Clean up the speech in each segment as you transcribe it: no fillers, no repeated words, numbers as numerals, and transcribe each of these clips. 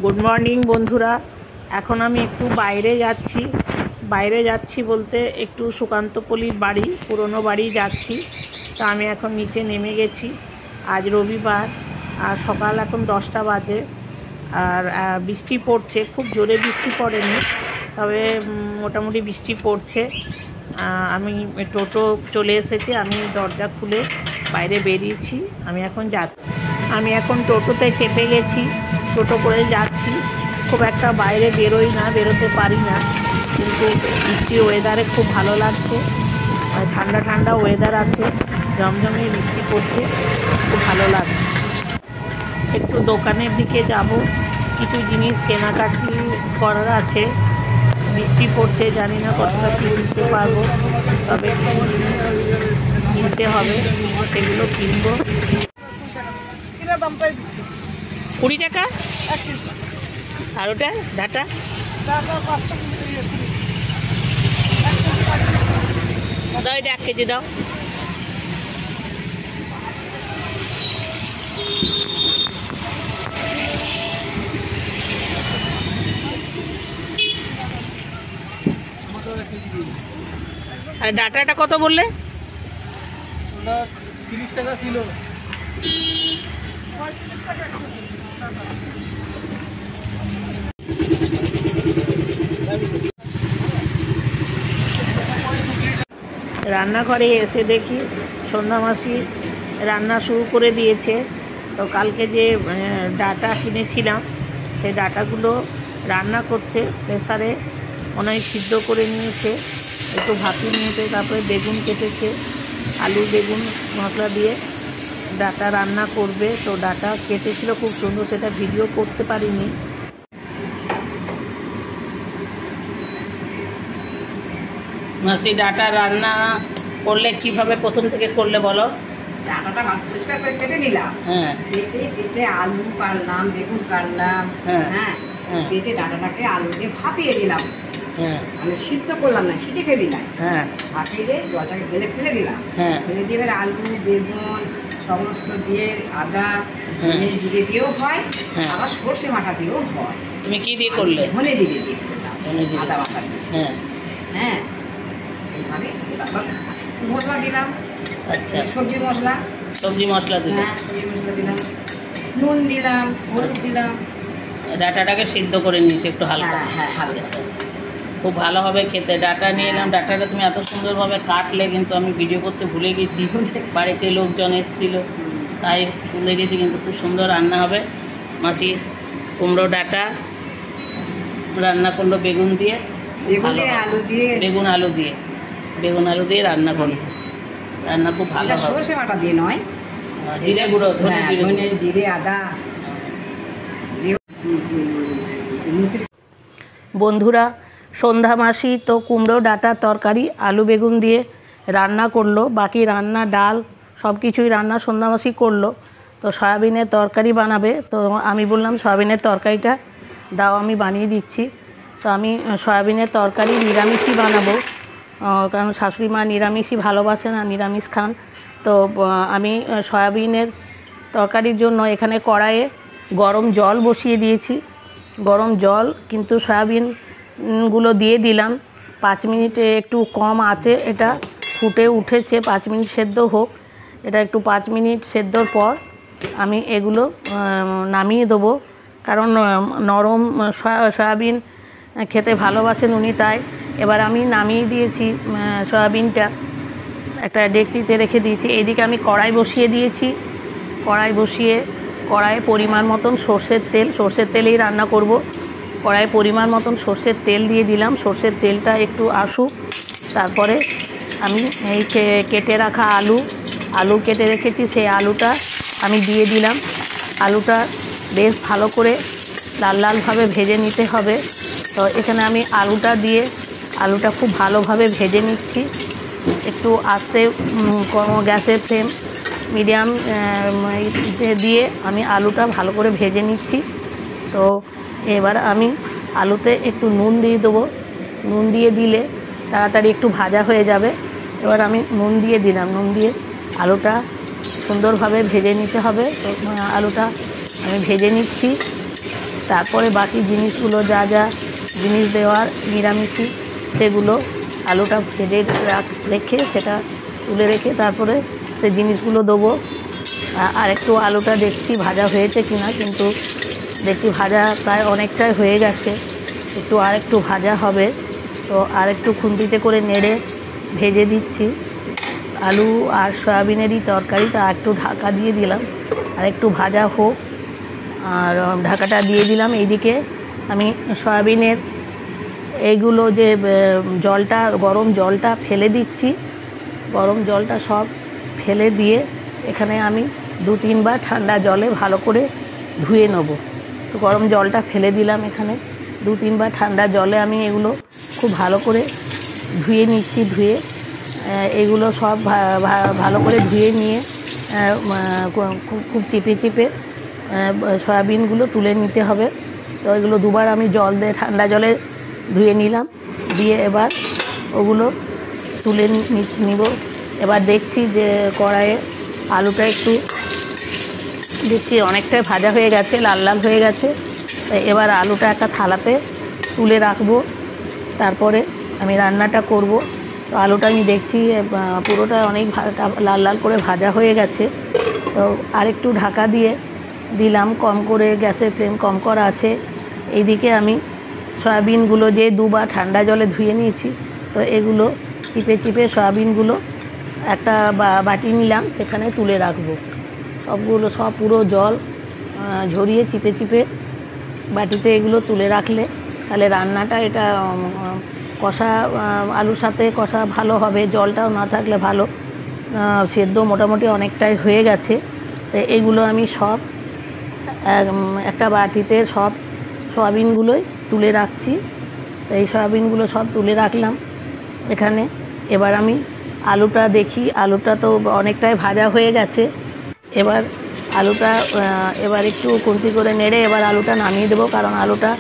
Good morning বন্ধুরা। এখন আমি একটু বাইরে যাচ্ছি বলতে একটু সুকান্তপল্লীর বাড়ি, পুরনো বাড়ি যাচ্ছি। তো আমি এখন নিচে নেমে গেছি। আজ রবিবার আর সকাল এখন 10টা বাজে। আর বৃষ্টি পড়ছে, খুব জোরে বৃষ্টি পড়েনি, তবে মোটামুটি বৃষ্টি পড়ছে। আমি টোটো চলে এসেছে, আমি দরজা খুলে বাইরে বেরিয়েছি। আমি এখন টোটোতে চেপে গেছি, টোটো করে যাচ্ছি। খুব একটা বাইরে বেরোতে পারি না, কিন্তু বৃষ্টি ওয়েদারে খুব ভালো লাগছে। ঠান্ডা ঠান্ডা ওয়েদার আছে, ঝমঝমে বৃষ্টি পড়ছে, খুব ভালো লাগছে। একটু দোকানের দিকে যাব, কিছু জিনিস কেনাকাটি করার আছে। বৃষ্টি পড়ছে, জানি না কতটা কিনতে পারবো, তবে কিছু জিনিস কিনতে হবে, সেগুলো কিনবো। 20 টাকা আর ওটা ডাটা দাও, এটা 1 কেজি দাও। আর ডাটাটা কত বললে? 30 টাকা কিলো। রান্নাঘরে এসে দেখি সন্ধ্যা মাসি রান্না শুরু করে দিয়েছে। তো কালকে যে ডাটা কিনেছিলাম, সেই ডাটাগুলো রান্না করছে প্রেসারে, অনেক সিদ্ধ করে নিয়েছে, একটু ভাপিয়ে নিয়েছে, তারপরে বেগুন কেটেছে, আলু বেগুন মশলা দিয়ে ডাটা রান্না করবে। তো ডাটা কেটেছিল খুব সুন্দর, সেটা ভিডিও করতে পারিনি। মাসি ডাটা রান্না করলে কিভাবে প্রথম থেকে করলে বলো? ডাটাটা পরিষ্কার করে কেটে নিলাম, কেটে আলু কাটলাম, বেগুন কাটলাম, হ্যাঁ কেটে ডাটাটাকে আলু দিয়ে ভাপিয়ে দিলাম। আমি সিদ্ধ করলাম না, সিটে ফেলে দিলাম, ভাপিয়ে দিয়ে জলটাকে ফেলে দিলাম। ফেলে দিয়ে এবার আলু বেগুন সমস্ত দিয়ে আদা জিরে দিয়েও হয়, আবার সর্ষে বাটা দিয়েও হয়। তুমি কি দিয়ে করলে? ধনে জিরে দিয়ে করলাম, আদা বাটা দিয়ে। হ্যাঁ এইভাবে মশলা দিলাম। আচ্ছা, সবজি মশলা দিলাম, নুন দিলাম, হলুদ দিলাম। ডাটাটাকে সিদ্ধ করে নিয়েছি একটু হালকা। হ্যাঁ হালকা, খুব ভালো হবে খেতে। ডাটা নিয়ে এলাম, ডাটাটা তুমি এত সুন্দরভাবে কাটলে, কিন্তু আমি ভিডিও করতে ভুলে গেছি, বাড়িতে লোকজন এসেছিল তাই ভুলে গেছি, কিন্তু খুব সুন্দর রান্না হবে। মাসি কুমড়ো ডাটা রান্না করলো বেগুন দিয়ে, বেগুন আলু দিয়ে রান্না করলো। রান্না খুব ভালো হবে। সরষে বাটা দিয়ে নয়, জিরে গুঁড়ো, ধনে জিরে আদা। বন্ধুরা, সন্ধ্যা মাসি তো কুমড়ো ডাঁটার তরকারি আলু বেগুন দিয়ে রান্না করলো, বাকি রান্না ডাল সব কিছুই রান্না সন্ধ্যা মাসি করলো। তো সয়াবিনের তরকারি বানাবে, তো আমি বললাম সয়াবিনের তরকারিটা দাও, আমি বানিয়ে দিচ্ছি। তো আমি সয়াবিনের তরকারি নিরামিষই বানাবো, কারণ শাশুড়ি মা নিরামিষই ভালোবাসেন আর নিরামিষ খান। তো আমি সয়াবিনের তরকারির জন্য এখানে কড়াইয়ে গরম জল বসিয়ে দিয়েছি। গরম জল কিন্তু সয়াবিনগুলো দিয়ে দিলাম। 5 মিনিটে একটু কম আছে, এটা ফুটে উঠেছে। 5 মিনিট সেদ্ধ হোক, এটা একটু 5 মিনিট সেদ্ধর পর আমি এগুলো নামিয়ে দেবো, কারণ নরম সয়াবিন খেতে ভালোবাসেন উনি, তাই। এবার আমি নামিয়ে দিয়েছি সয়াবিনটা, একটা ডেকচিতে রেখে দিয়েছি। এইদিকে আমি কড়াই বসিয়ে দিয়েছি। কড়াইয়ে পরিমাণ মতন সর্ষের তেলেই রান্না করব। কড়াইয়ে পরিমাণ মতন সর্ষের তেল দিয়ে দিলাম। সর্ষের তেলটা একটু আসুক, তারপরে আমি এই কেটে রাখা আলু কেটে রেখেছি, সেই আলুটা আমি দিয়ে দিলাম। আলুটা বেশ ভালো করে লালভাবে ভেজে নিতে হবে। তো এখানে আমি আলুটা খুব ভালোভাবে ভেজে নিচ্ছি। একটু আস্তে গ্যাসের ফ্লেম মিডিয়াম দিয়ে আমি আলুটা ভালো করে ভেজে নিচ্ছি। তো এবার আমি আলুতে একটু নুন দিয়ে দেবো। নুন দিয়ে দিলে তাড়াতাড়ি একটু ভাজা হয়ে যাবে। এবার আমি নুন দিয়ে দিলাম, নুন দিয়ে আলুটা সুন্দরভাবে ভেজে নিতে হবে। তো আলুটা আমি ভেজে নিচ্ছি। তারপরে বাকি জিনিসগুলো যা যা জিনিস দেওয়ার নিরামিষি সেগুলো আলুটা ভেজে রেখে সেটা তুলে রেখে তারপরে সেই জিনিসগুলো দেবো। আর একটু আলুটা দেখছি ভাজা হয়েছে কিনা, কিন্তু দেখছি ভাজা প্রায় অনেকটাই হয়ে গেছে, আর একটু ভাজা হবে। তো আর একটু খুন্তিতে করে নেড়ে ভেজে দিচ্ছি। আলু আর সয়াবিনেরই তরকারিটা একটু ঢাকা দিয়ে দিলাম, আর একটু ভাজা হোক, আর ঢাকাটা দিয়ে দিলাম। এইদিকে আমি সয়াবিনের এইগুলো যে জলটা, গরম জলটা ফেলে দিচ্ছি। গরম জলটা সব ফেলে দিয়ে এখানে আমি 2-3 বার ঠান্ডা জলে ভালো করে ধুয়ে নেব। তো গরম জলটা ফেলে দিলাম, এখানে 2-3 বার ঠান্ডা জলে আমি এগুলো খুব ভালো করে ধুয়ে নিচ্ছি। ধুয়ে এগুলো সব ভালো করে ধুয়ে নিয়ে খুব চিপে চিপে সয়াবিনগুলো তুলে নিতে হবে। তো এগুলো 2 বার আমি জল দিয়ে ঠান্ডা জলে ধুয়ে নিলাম, দিয়ে এবার ওগুলো তুলে নিব। এবার দেখছি যে কড়াইয়ে আলুটা একটু দেখছি অনেকটাই ভাজা হয়ে গেছে, লাল লাল হয়ে গেছে। এবার আলুটা একটা থালাতে তুলে রাখবো, তারপরে আমি রান্নাটা করব। তো আলুটা আমি দেখছি পুরোটা অনেক লাল লাল করে ভাজা হয়ে গেছে। তো আরেকটু ঢাকা দিয়ে দিলাম, কম করে, গ্যাসের ফ্লেম কম করা আছে। এইদিকে আমি সয়াবিনগুলো যে 2 বার ঠান্ডা জলে ধুয়ে নিয়েছি, তো এগুলো চিপে চিপে সয়াবিনগুলো একটা বাটি নিলাম, সেখানে তুলে রাখবো। সব পুরো জল ঝরিয়ে চিপে চিপে বাটিতে এগুলো তুলে রাখলে তাহলে রান্নাটা এটা কষা, আলুর সাথে কষা ভালো হবে। জলটাও না থাকলে ভালো, সেদ্ধ মোটামুটি অনেকটাই হয়ে গেছে। তো এগুলো আমি সব একটা বাটিতে সব সয়াবিনগুলোই তুলে রাখছি। তো এই সয়াবিনগুলো সব তুলে রাখলাম এখানে। এবার আমি আলুটা দেখি, আলুটা তো অনেকটাই ভাজা হয়ে গেছে। এবার আলুটা এবার একটু খুন্তি করে নেড়ে এবার আলুটা নামিয়ে দেবো, কারণ আলুটা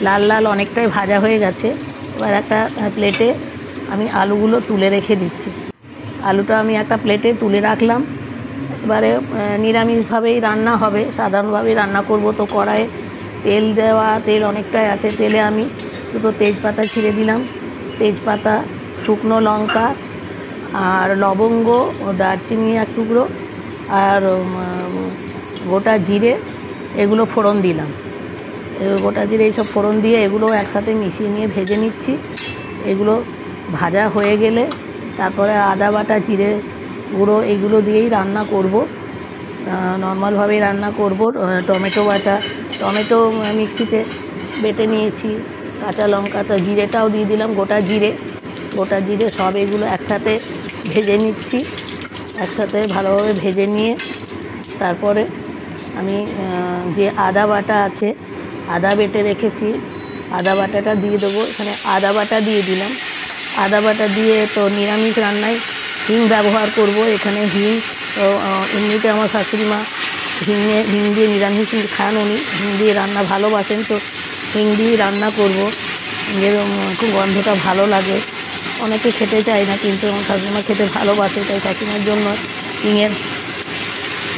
লাল লাল অনেকটাই ভাজা হয়ে গেছে। এবার একটা প্লেটে আমি আলুগুলো তুলে রেখে দিচ্ছি। আলুটা আমি একটা প্লেটে তুলে রাখলাম। এবারে নিরামিষভাবেই রান্না হবে, সাধারণভাবেই রান্না করব। তো কড়াইয়ে তেল অনেকটাই আছে। তেলে আমি 2টো তেজপাতা ছিঁড়ে দিলাম, তেজপাতা, শুকনো লঙ্কা আর লবঙ্গ ও দারচিনি 1 টুকরো আর গোটা জিরে, এগুলো ফোড়ন দিলাম। গোটা জিরে এইসব ফোড়ন দিয়ে এগুলো একসাথে মিশিয়ে নিয়ে ভেজে নিচ্ছি। এগুলো ভাজা হয়ে গেলে তারপরে আদা বাটা, জিরে গুঁড়ো এগুলো দিয়েই রান্না করব, নর্মালভাবেই রান্না করব। টমেটো বাটা, টমেটো মিক্সিতে বেটে নিয়েছি, কাঁচা লঙ্কা, তো জিরেটাও দিয়ে দিলাম, গোটা জিরে সব এগুলো একসাথে ভেজে নিচ্ছি। একসাথে ভালোভাবে ভেজে নিয়ে তারপরে আমি যে আদা বাটা আছে, আদা বেটে রেখেছি, আদা বাটাটা দিয়ে দেবো। এখানে আদা বাটা দিয়ে দিলাম। আদা বাটা দিয়ে তো নিরামিষ রান্নায় হিং ব্যবহার করব। এখানে হিং তো এমনিতে আমার শাশুড়ি মা হিং দিয়ে নিরামিষ খান, উনি হিং দিয়ে রান্না ভালোবাসেন, তো হিং দিয়েই রান্না করব। হিঙের খুব গন্ধটা ভালো লাগে। অনেকে খেতে চায় না, কিন্তু আমার শাশুড়িমা খেতে ভালোবাসে, তাই শাশুড়িমার জন্য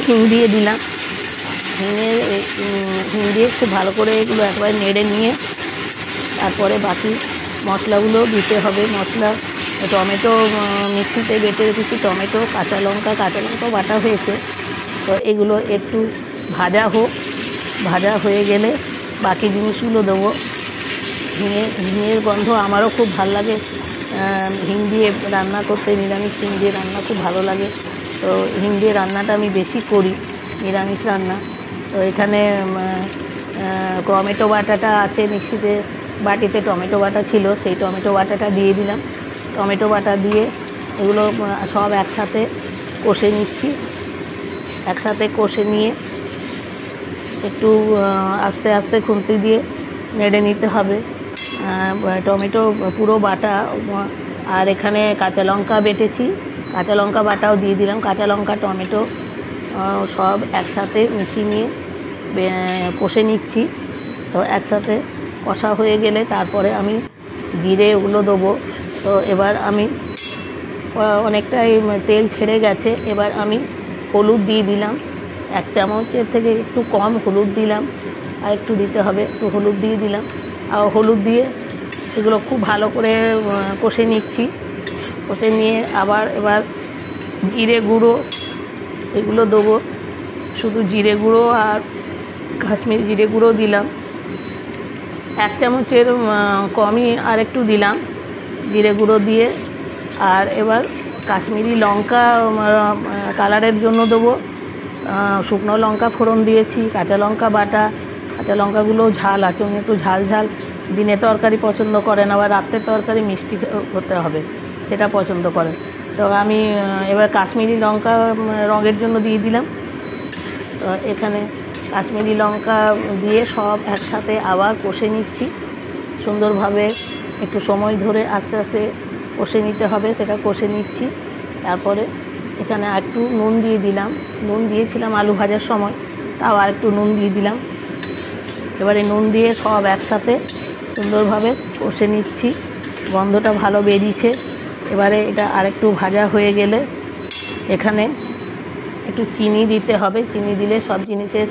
হিং দিয়ে দিলাম। হিং দিয়ে খুব ভালো করে এগুলো একবার নেড়ে নিয়ে তারপরে বাকি মশলাগুলো দিতে হবে। মশলা, টমেটো মিক্সিতে বেটে রেখেছি, টমেটো, কাঁচা লঙ্কা বাটা হয়েছে। তো এগুলো একটু ভাজা হোক, ভাজা হয়ে গেলে বাকি জিনিসগুলো দেবো। হিঙের গন্ধ আমারও খুব ভালো লাগে, হিং দিয়ে রান্না করতে, নিরামিষ হিং দিয়ে রান্না খুব ভালো লাগে। তো হিং দিয়ে রান্নাটা আমি বেশি করি, নিরামিষ রান্না। তো এখানে টমেটো বাটাটা আছে মিক্সিতে, বাটিতে টমেটো বাটা ছিল, সেই টমেটো বাটাটা দিয়ে দিলাম। টমেটো বাটা দিয়ে এগুলো সব একসাথে কষে নিচ্ছি। একসাথে কষে নিয়ে একটু আস্তে আস্তে খুন্তি দিয়ে নেড়ে নিতে হবে। টমেটো পুরো বাটা, আর এখানে কাঁচা লঙ্কা বেটেছি, কাঁচা লঙ্কা বাটাও দিয়ে দিলাম। কাঁচা লঙ্কা, টমেটো সব একসাথে মিশিয়ে নিয়ে কষে নিচ্ছি। তো একসাথে কষা হয়ে গেলে তারপরে আমি জিরে ওগুলো দেবো। তো এবার আমি অনেকটাই তেল ছেড়ে গেছে, এবার আমি হলুদ দিয়ে দিলাম। 1 চামচের থেকে একটু কম হলুদ দিলাম। আর একটু দিতে হবে, একটু হলুদ দিয়ে দিলাম। আর হলুদ দিয়ে এগুলো খুব ভালো করে কষে নিচ্ছি। কষে নিয়ে এবার জিরে গুঁড়ো এগুলো দেবো। শুধু জিরে গুঁড়ো আর কাশ্মীরি জিরে গুঁড়ো দিলাম, 1 চামচের কমই আর একটু দিলাম জিরে গুঁড়ো দিয়ে। আর এবার কাশ্মীরি লঙ্কা কালারের জন্য দেবো। শুকনো লঙ্কা ফোড়ন দিয়েছি, কাঁচা লঙ্কা বাটা। কাঁচা লঙ্কাগুলো ঝাল আছে, উনি একটু ঝাল ঝাল দিনে তরকারি পছন্দ করেন, আবার রাত্রের তরকারি মিষ্টি করতে হবে সেটা পছন্দ করেন। তো আমি এবার কাশ্মীরি লঙ্কা রঙের জন্য দিয়ে দিলাম। তো এখানে কাশ্মীরি লঙ্কা দিয়ে সব একসাথে আবার কষে নিচ্ছি সুন্দরভাবে। একটু সময় ধরে আস্তে আস্তে কষে নিতে হবে, সেটা কষে নিচ্ছি। তারপরে এখানে একটু নুন দিয়ে দিলাম, নুন দিয়েছিলাম আলু ভাজার সময়, তাও আর একটু নুন দিয়ে দিলাম। এবারে নুন দিয়ে সব একসাথে সুন্দরভাবে কষে নিচ্ছি, গন্ধটা ভালো বেরিয়েছে। এবারে এটা আরেকটু ভাজা হয়ে গেলে এখানে একটু চিনি দিতে হবে। চিনি দিলে সব জিনিসের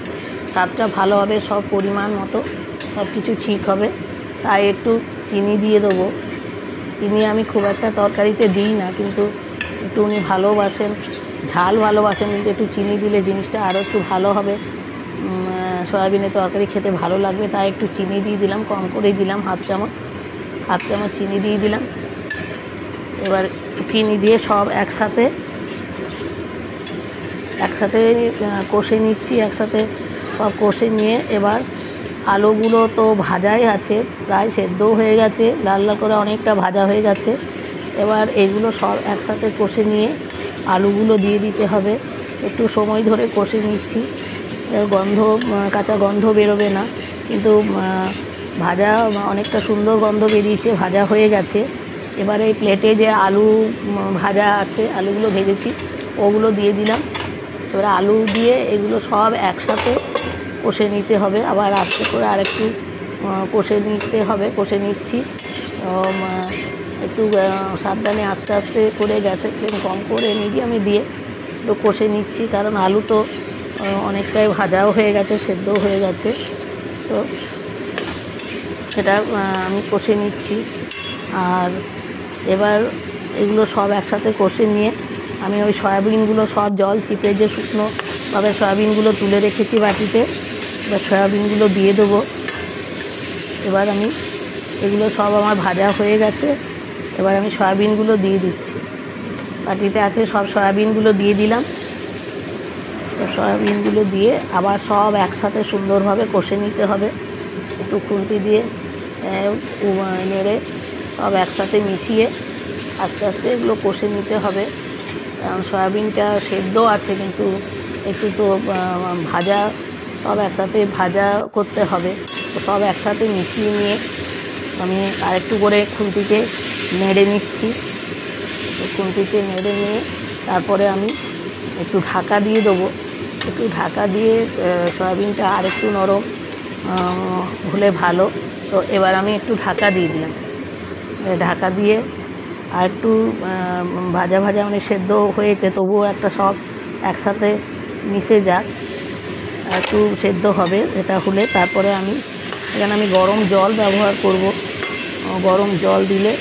স্বাদটা ভালো হবে, সব পরিমাণ মতো সব কিছু ঠিক হবে, তাই একটু চিনি দিয়ে দেবো। চিনি আমি খুব একটা তরকারিতে দিই না, কিন্তু একটু উনি ভালোবাসেন, ঝাল ভালোবাসেন, কিন্তু একটু চিনি দিলে জিনিসটা আরও একটু ভালো হবে, সয়াবিনের তরকারি খেতে ভালো লাগবে। তাই একটু চিনি দিয়ে দিলাম, কম করেই দিলাম, হাফ চামচ চিনি দিয়ে দিলাম। এবার চিনি দিয়ে সব একসাথে কষে নিচ্ছি, একসাথে সব কষে নিয়ে এবার আলুগুলো তো ভাজাই আছে, প্রায় সেদ্ধও হয়ে গেছে, লাল লাল করে অনেকটা ভাজা হয়ে গেছে। এবার এগুলো সব একসাথে কষে নিয়ে আলুগুলো দিয়ে দিতে হবে। একটু সময় ধরে কষে নিচ্ছি, কাঁচা গন্ধ বেরোবে না, কিন্তু ভাজা অনেকটা সুন্দর গন্ধ বেরিয়েছে, ভাজা হয়ে গেছে। এবারে এই প্লেটে যে আলু ভাজা আছে, আলুগুলো ভেজেছি, ওগুলো দিয়ে দিলাম। এবার আলু দিয়ে এগুলো সব একসাথে কষে নিতে হবে, আবার আস্তে করে আরেকটু কষে নিতে হবে। কষে নিচ্ছি একটু সাবধানে আস্তে আস্তে করে, গ্যাসের ফ্লেম কম করে মিডিয়ামে দিয়ে একটু কষে নিচ্ছি, কারণ আলু তো অনেকটাই ভাজাও হয়ে গেছে, সেদ্ধও হয়ে গেছে। তো সেটা আমি কষে নিচ্ছি। আর এবার এগুলো সব একসাথে কষে নিয়ে আমি ওই সয়াবিনগুলো সব জল চিপে, যে শুকনোভাবে সয়াবিনগুলো তুলে রেখেছি বাটিতে, এবার সয়াবিনগুলো দিয়ে দেবো। এবার আমি এগুলো সব আমার ভাজা হয়ে গেছে, এবার আমি সয়াবিনগুলো দিয়ে দিচ্ছি। বাটিতে আছে সব সয়াবিনগুলো দিয়ে দিলাম। সয়াবিনগুলো দিয়ে আবার সব একসাথে সুন্দরভাবে কষে নিতে হবে, একটু খুন্তি দিয়ে নেড়ে সব একসাথে মিশিয়ে আস্তে আস্তে এগুলো কষে নিতে হবে। কারণ সয়াবিনটা সেদ্ধ আছে, কিন্তু একটু তো ভাজা, সব একসাথে ভাজা করতে হবে। তো সব একসাথে মিশিয়ে নিয়ে আমি আরেকটু করে খুন্তিতে নেড়ে নিচ্ছি। খুন্তিতে নেড়ে নিয়ে তারপরে আমি একটু ঢাকা দিয়ে দেবো। একটু ঢাকা দিয়ে সয়াবিনটা আরেকটু নরম হলে ভালো। তো এবার আমি একটু ঢাকা দিয়ে দিলাম। ঢাকা দিয়ে আর একটু ভাজা ভাজা মানে সেদ্ধ হয়েছে, তবুও একটা সব একসাথে মিশে যাক, একটু সেদ্ধ হবে। এটা হলে তারপরে এখানে আমি গরম জল ব্যবহার করব। গরম জল দিলে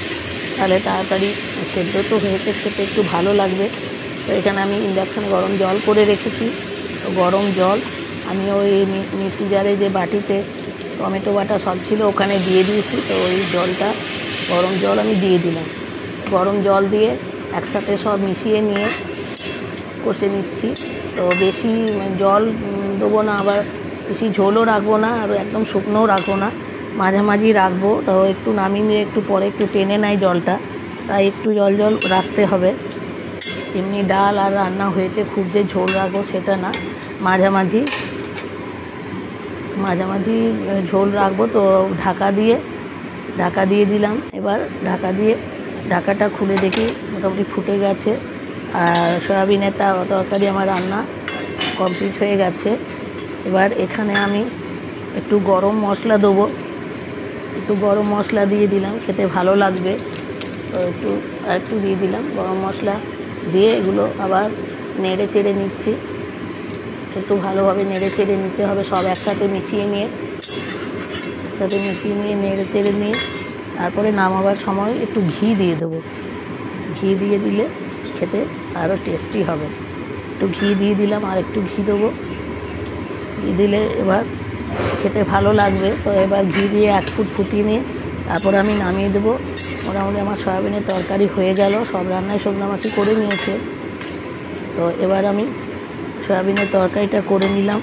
তাহলে তাড়াতাড়ি সেদ্ধ তো হয়েছে, খেতে একটু ভালো লাগবে। তো এখানে আমি ইন্ডাকশানে গরম জল করে রেখেছি। তো গরম জল আমি ওই মিক্সি জারে যে বাটিতে টমেটো বাটা সব ছিল ওখানে দিয়ে দিয়েছি। তো ওই জলটা, গরম জল আমি দিয়ে দিলাম। গরম জল দিয়ে একসাথে সব মিশিয়ে নিয়ে কষে নিচ্ছি। তো বেশি জল দেবো না, আবার বেশি ঝোলও রাখবো না, আর একদম শুকনোও রাখবো না, মাঝামাঝি রাখবো। তো একটু নামিয়ে নিয়ে একটু পরে একটু টেনে নেয় জলটা, তাই একটু জল রাখতে হবে। এমনি ডাল আর রান্না হয়েছে, খুব যে ঝোল রাখবো সেটা না, মাঝামাঝি ঝোল রাখবো। তো ঢাকা দিয়ে দিলাম। এবার ঢাকাটা খুলে দেখি মোটামুটি ফুটে গেছে, আর সয়াবিনের তরকারি আমার রান্না কমপ্লিট হয়ে গেছে। এবার এখানে আমি একটু গরম মশলা দেবো, একটু গরম মশলা দিয়ে দিলাম, খেতে ভালো লাগবে। তো একটু দিয়ে দিলাম গরম মশলা দিয়ে এগুলো আবার নেড়ে চেড়ে নিচ্ছি। একটু ভালোভাবে নেড়ে চেড়ে নিতে হবে, সব একসাথে মিশিয়ে নিয়ে একসাথে মিশিয়ে নিয়ে নেড়ে চেড়ে নিয়ে তারপরে নামাবার সময় একটু ঘি দিয়ে দেবো। ঘি দিয়ে দিলে খেতে আরও টেস্টি হবে। একটু ঘি দিয়ে দিলাম, আর একটু ঘি দেবো। ঘি দিলে এবার খেতে ভালো লাগবে। তো এবার ঘি দিয়ে 1 ফুট ফুটিয়ে নিয়ে তারপর আমি নামিয়ে দেবো। মোটামুটি আমার সয়াবিনের তরকারি হয়ে গেল। সব রান্নায় সন্ধ্যা মাসি করে নিয়েছে। তো এবার আমি সয়াবিনের তরকারিটা করে নিলাম।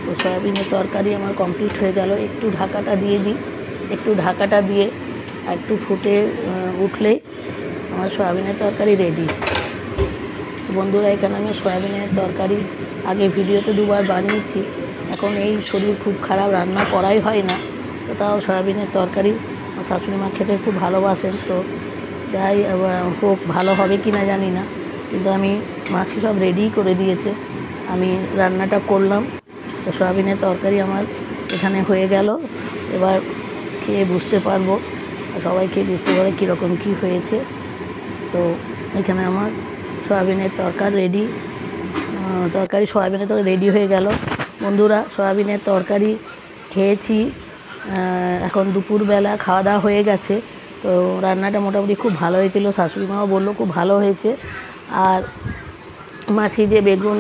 তো সয়াবিনের তরকারি আমার কমপ্লিট হয়ে গেল। একটু ঢাকাটা দিয়ে দিই। একটু ঢাকাটা দিয়ে একটু ফুটে উঠলেই আমার সয়াবিনের তরকারি রেডি। বন্ধুরা, এখানে আমি সয়াবিনের তরকারি আগে ভিডিওতে 2বার বানিয়েছি। এখন এই শরীর খুব খারাপ, রান্না করাই হয় না। তো তাও সয়াবিনের তরকারি আমার শাশুড়ি মা খেতে খুব ভালোবাসেন। তো যাই হোক, ভালো হবে কি না জানি না, কিন্তু আমি মাছি সব রেডি করে দিয়েছে। আমি রান্নাটা করলাম। তো সয়াবিনের তরকারি আমার এখানে হয়ে গেল। এবার খেয়ে বুঝতে পারবো, সবাই খেয়ে বুঝতে পারে কীরকম কী হয়েছে। তো এখানে আমার সয়াবিনের তরকারি সয়াবিনের তরকারি রেডি হয়ে গেল। বন্ধুরা, সয়াবিনের তরকারি খেয়েছি। এখন দুপুরবেলা খাওয়া দাওয়া হয়ে গেছে। তো রান্নাটা মোটামুটি খুব ভালো হয়েছিল। শাশুড়ি মাও বললো খুব ভালো হয়েছে। আর মাসি যে বেগুন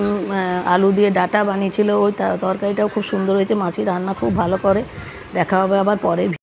আলু দিয়ে ডাঁটা বানিয়েছিল, ওই তরকারিটাও খুব সুন্দর হয়েছে। মাসি রান্না খুব ভালো করে। দেখা হবে আবার পরে।